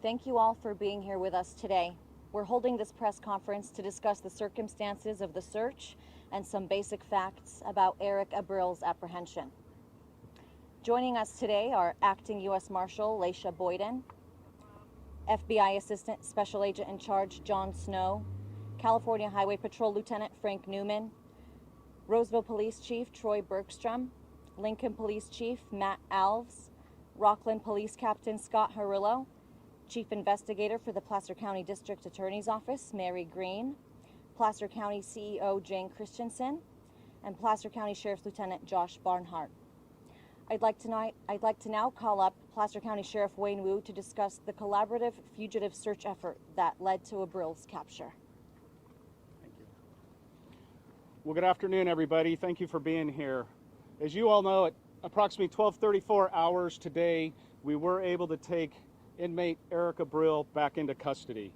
Thank you all for being here with us today. We're holding this press conference to discuss the circumstances of the search and some basic facts about Eric Abril's apprehension. Joining us today are Acting U.S. Marshal Laisha Boyden, FBI Assistant Special Agent in Charge John Snow, California Highway Patrol Lieutenant Frank Newman, Roseville Police Chief Troy Bergstrom, Lincoln Police Chief Matt Alves, Rocklin Police Captain Scott Harillo, Chief Investigator for the Placer County District Attorney's Office Mary Green, Placer County CEO Jane Christensen, and Placer County Sheriff's Lieutenant Josh Barnhart. I'd like to now call up Placer County Sheriff Wayne Wu to discuss the collaborative fugitive search effort that led to Abril's capture. Thank you. Well, good afternoon, everybody. Thank you for being here. As you all know, at approximately 12:34 hours today, we were able to take inmate Eric Abril back into custody.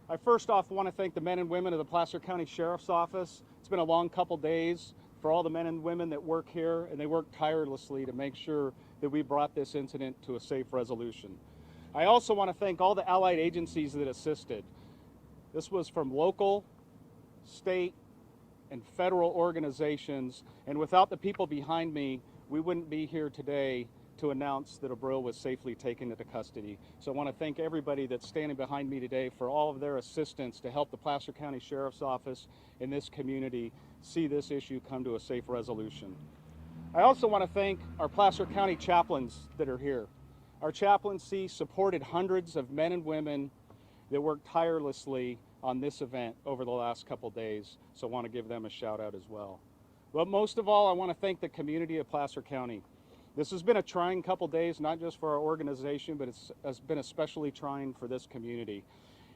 I first off want to thank the men and women of the Placer County Sheriff's Office. It's been a long couple days for all the men and women that work here, and they work tirelessly to make sure that we brought this incident to a safe resolution. I also want to thank all the allied agencies that assisted. This was from local, state, and federal organizations, and without the people behind me, we wouldn't be here today to announce that Abril was safely taken into custody. So I want to thank everybody that's standing behind me today for all of their assistance to help the Placer County Sheriff's Office in this community see this issue come to a safe resolution. I also want to thank our Placer County chaplains that are here. Our chaplaincy supported hundreds of men and women that worked tirelessly on this event over the last couple days, so I want to give them a shout out as well. But most of all, I want to thank the community of Placer County. This has been a trying couple days, not just for our organization, but it's been especially trying for this community.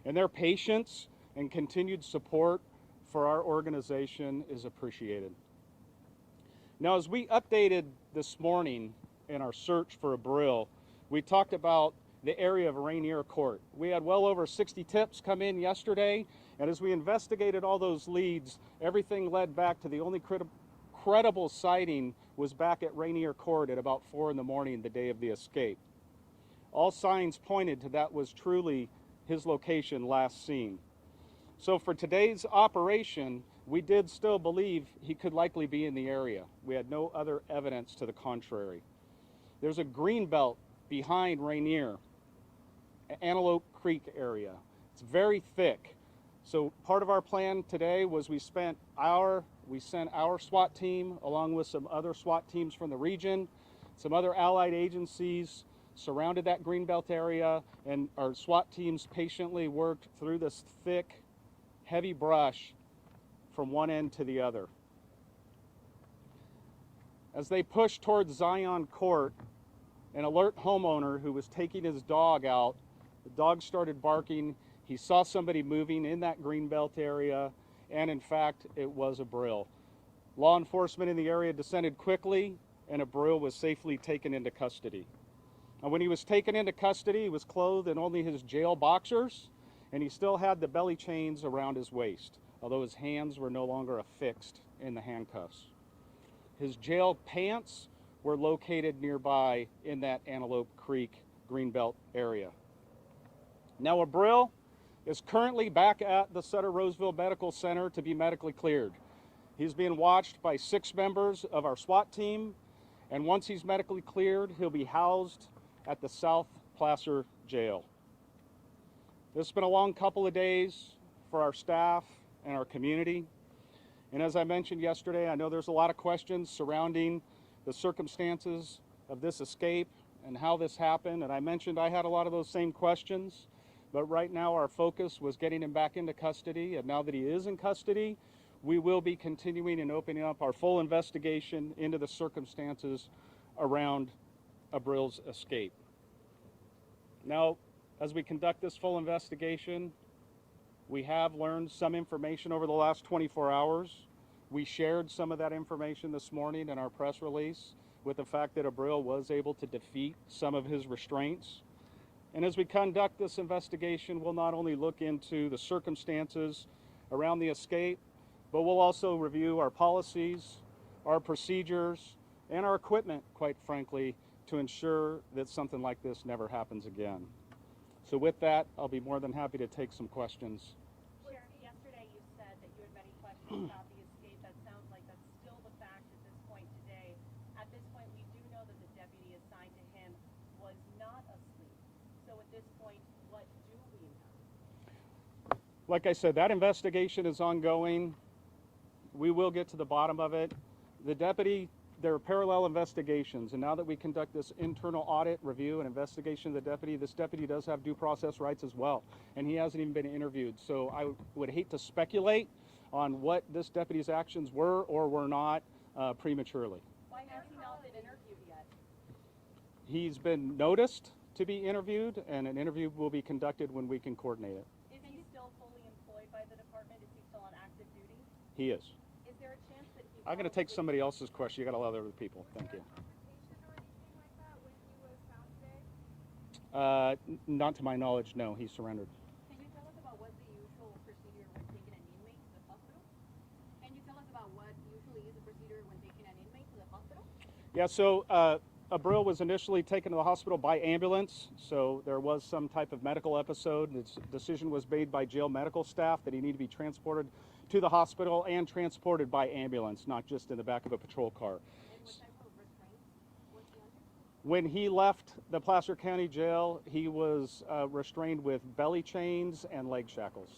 And their patience and continued support for our organization is appreciated. Now, as we updated this morning in our search for Abril, we talked about the area of Rainier Court. We had well over 60 tips come in yesterday, and as we investigated all those leads, everything led back to the only credible sighting was back at Rainier Court at about 4 in the morning the day of the escape. All signs pointed to that was truly his location last seen. So for today's operation, we did still believe he could likely be in the area. We had no other evidence to the contrary. There's a green belt behind Rainier, Antelope Creek area. It's very thick. So part of our plan today was we sent our SWAT team along with some other SWAT teams from the region, some other allied agencies surrounded that greenbelt area, and our SWAT teams patiently worked through this thick, heavy brush from one end to the other. As they pushed towards Zion Court, an alert homeowner who was taking his dog out, the dog started barking. He saw somebody moving in that greenbelt area, and in fact, it was Abril. Law enforcement in the area descended quickly, and Abril was safely taken into custody. And when he was taken into custody, he was clothed in only his jail boxers, and he still had the belly chains around his waist, although his hands were no longer affixed in the handcuffs. His jail pants were located nearby in that Antelope Creek greenbelt area. Now, Abril is currently back at the Sutter Roseville Medical Center to be medically cleared. He's being watched by 6 members of our SWAT team, and once he's medically cleared, he'll be housed at the South Placer Jail. This has been a long couple of days for our staff and our community. And as I mentioned yesterday, I know there's a lot of questions surrounding the circumstances of this escape and how this happened. And I mentioned I had a lot of those same questions. But right now our focus was getting him back into custody. And now that he is in custody, we will be continuing and opening up our full investigation into the circumstances around Abril's escape. Now, as we conduct this full investigation, we have learned some information over the last 24 hours. We shared some of that information this morning in our press release with the fact that Abril was able to defeat some of his restraints. And as we conduct this investigation, we'll not only look into the circumstances around the escape, but we'll also review our policies, our procedures, and our equipment, quite frankly, to ensure that something like this never happens again. So with that, I'll be more than happy to take some questions. Sheriff, yesterday you said that you had many questions about the escape. That sounds like that's still the fact at this point today. At this point, we do know that the deputy assigned to him was not asleep. So at this point, what do we know? Like I said, that investigation is ongoing. We will get to the bottom of it. The deputy, there are parallel investigations, and now that we conduct this internal audit, review, and investigation of the deputy, this deputy does have due process rights as well, and he hasn't even been interviewed. So I would hate to speculate on what this deputy's actions were or were not prematurely. Why has he not been interviewed yet? He's been noticed to be interviewed, and an interview will be conducted when we can coordinate it. Is he still fully employed by the department? Is he still on active duty? He is. Is there a chance that he I'm going to take somebody else's question. You got a lot of other people. Thank you. Not to my knowledge, no. He surrendered. Can you tell us about what the usual procedure when taking an inmate to the hospital? Can you tell us about what usually is the procedure when taking an inmate to the hospital? Yeah, so Abril was initially taken to the hospital by ambulance, so there was some type of medical episode. The decision was made by jail medical staff that he needed to be transported to the hospital and transported by ambulance, not just in the back of a patrol car. And what type of restraints was he under? When he left the Placer County Jail, he was restrained with belly chains and leg shackles.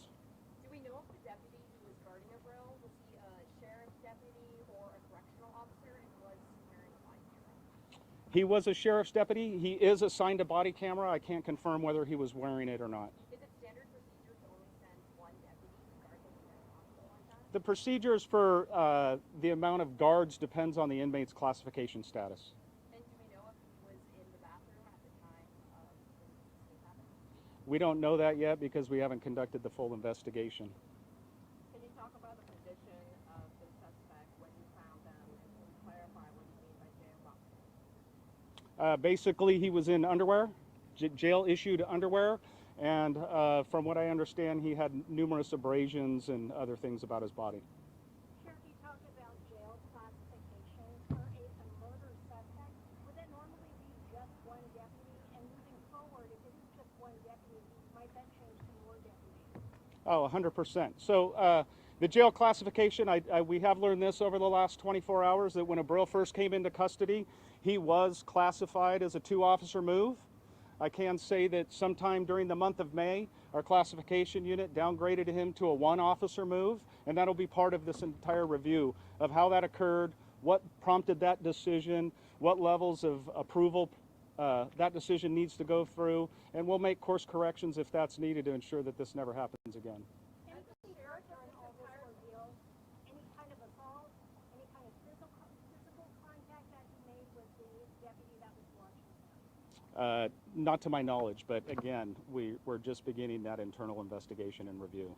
Do we know if the deputy who was guarding Abril, was he a sheriff's deputy or a correctional officer, and was wearing a body camera? He was a sheriff's deputy. He is assigned a body camera. I can't confirm whether he was wearing it or not. Is it standard procedure to only send one deputy to guard the entire hospital on time? The procedures for the amount of guards depends on the inmate's classification status. And do we know if he was in the bathroom at the time of the escape happening? We don't know that yet because we haven't conducted the full investigation. Can you talk about the condition of the suspect when you found them and clarify what you mean by jail? Basically, he was in underwear, jail-issued underwear, and from what I understand, he had numerous abrasions and other things about his body. Sheriff, you talked about jail classification for a murder suspect. Would that normally be just one deputy? And moving forward, if it is just one deputy, might that change to more deputies? Oh, 100%. So the jail classification, we have learned this over the last 24 hours, that when Abril first came into custody, he was classified as a 2-officer move. I can say that sometime during the month of May, our classification unit downgraded him to a 1-officer move, and that'll be part of this entire review of how that occurred, what prompted that decision, what levels of approval that decision needs to go through, and we'll make course corrections if that's needed to ensure that this never happens again. Any sheriff during all this ordeal, any kind of assault, any kind of physical contact that he made with the deputy that was watching him? Not to my knowledge, but again, we're just beginning that internal investigation and review.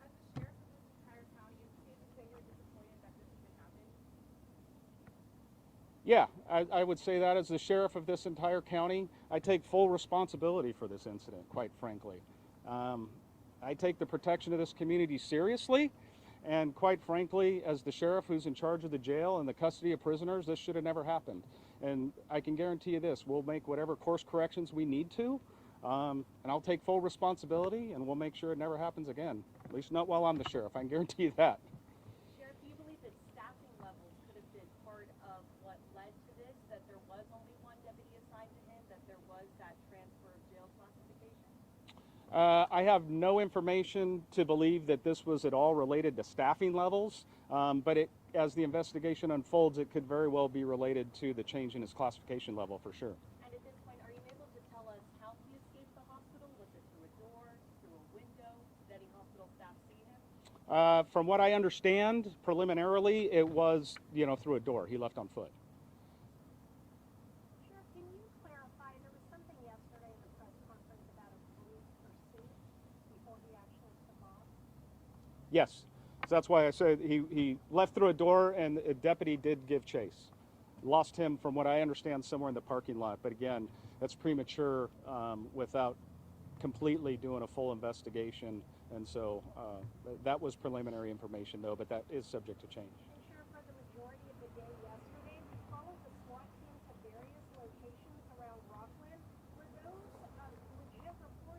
As the sheriff of this entire county, is it safe to say you're disappointed that this even happened? Yeah, I would say that as the sheriff of this entire county, I take full responsibility for this incident, quite frankly. I take the protection of this community seriously, and quite frankly, as the sheriff who's in charge of the jail and the custody of prisoners, this should have never happened. And I can guarantee you this, we'll make whatever course corrections we need to, and I'll take full responsibility, and we'll make sure it never happens again. At least not while I'm the sheriff, I can guarantee you that. Sheriff, do you believe that staffing levels could have been part of what led to this, that there was only one deputy assigned to him, that there was that transfer of jail classification? I have no information to believe that this was at all related to staffing levels, but as the investigation unfolds, it could very well be related to the change in his classification level for sure. And at this point, are you able to tell us how he escaped the hospital? Was it through a door, through a window? Did any hospital staff see him? From what I understand, preliminarily, it was, through a door. He left on foot. Sheriff, can you clarify, there was something yesterday in the press conference about a police pursuit before he actually took off? Yes. So that's why I said he left through a door, and a deputy did give chase. Lost him, from what I understand, somewhere in the parking lot. But again, that's premature without completely doing a full investigation. And so that was preliminary information, though, but that is subject to change. And Sheriff, for the majority of the day yesterday, we followed the SWAT team to various locations around Rocklin. Were those legit reports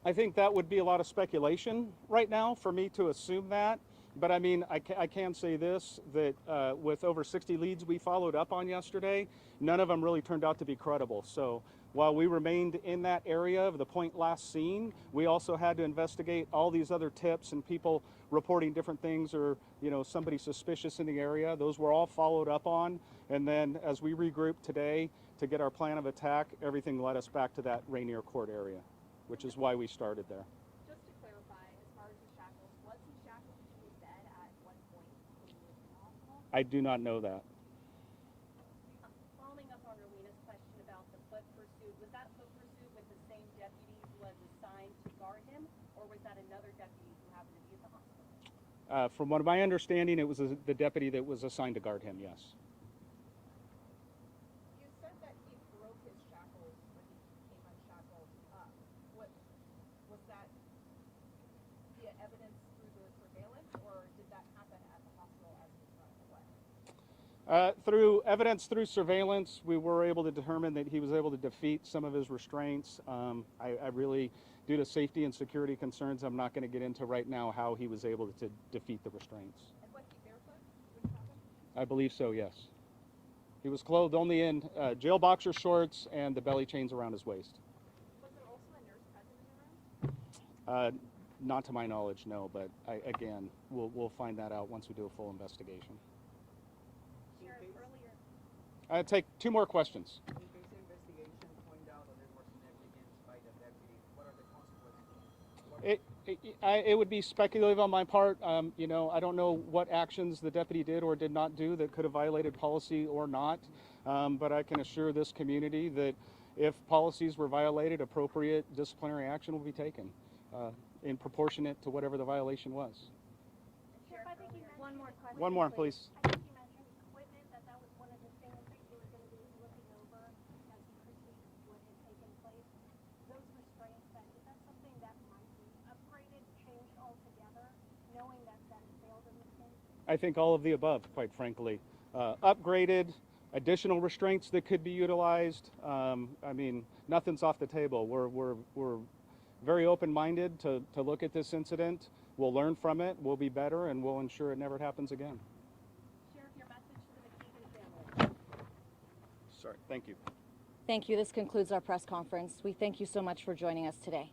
I think that would be a lot of speculation right now for me to assume that. But I mean, I can say this, that with over 60 leads we followed up on yesterday, none of them really turned out to be credible. So while we remained in that area of the point last seen, we also had to investigate all these other tips and people reporting different things, or somebody suspicious in the area. Those were all followed up on. And then as we regrouped today to get our plan of attack, everything led us back to that Rainier Court area, which is why we started there. Just to clarify, as far as the shackles, was he shackled to his bed at one point when he was in the hospital? I do not know that. Following up on Rowena's question about the foot pursuit, was that foot pursuit with the same deputy who was assigned to guard him, or was that another deputy who happened to be at the hospital? From what my understanding, it was the deputy that was assigned to guard him, yes. You said that he broke his shackles when he became unshackled. What was that via evidence through the surveillance, or did that happen at the hospital as he was running away? Through evidence, through surveillance, we were able to determine that he was able to defeat some of his restraints. I really, due to safety and security concerns, I'm not going to get into right now how he was able to defeat the restraints. And was he barefoot when it happened? I believe so, yes. He was clothed only in jail boxer shorts and the belly chains around his waist. Was there also a nurse present in the room? Not to my knowledge, no, but again, we'll find that out once we do a full investigation. Sheriff, earlier. Take two more questions. In case the investigation point out that there was negligence by the deputy, what are the consequences? It would be speculative on my part. I don't know what actions the deputy did or did not do that could have violated policy or not. But I can assure this community that if policies were violated, appropriate disciplinary action will be taken in proportionate to whatever the violation was. Sheriff, I think you mentioned. One more question. One more, please. I think you mentioned equipment, that was one of the things that you were going to be looking over as you perceived what had taken place. Those restraints, is that something that might be upgraded, changed altogether, knowing that it failed in this case? I think all of the above, quite frankly. Upgraded, additional restraints that could be utilized. I mean, nothing's off the table. We're very open-minded to look at this incident. We'll learn from it, we'll be better, and we'll ensure it never happens again. Sheriff, your message to the McKeegan family. Sorry, thank you. Thank you. This concludes our press conference. We thank you so much for joining us today.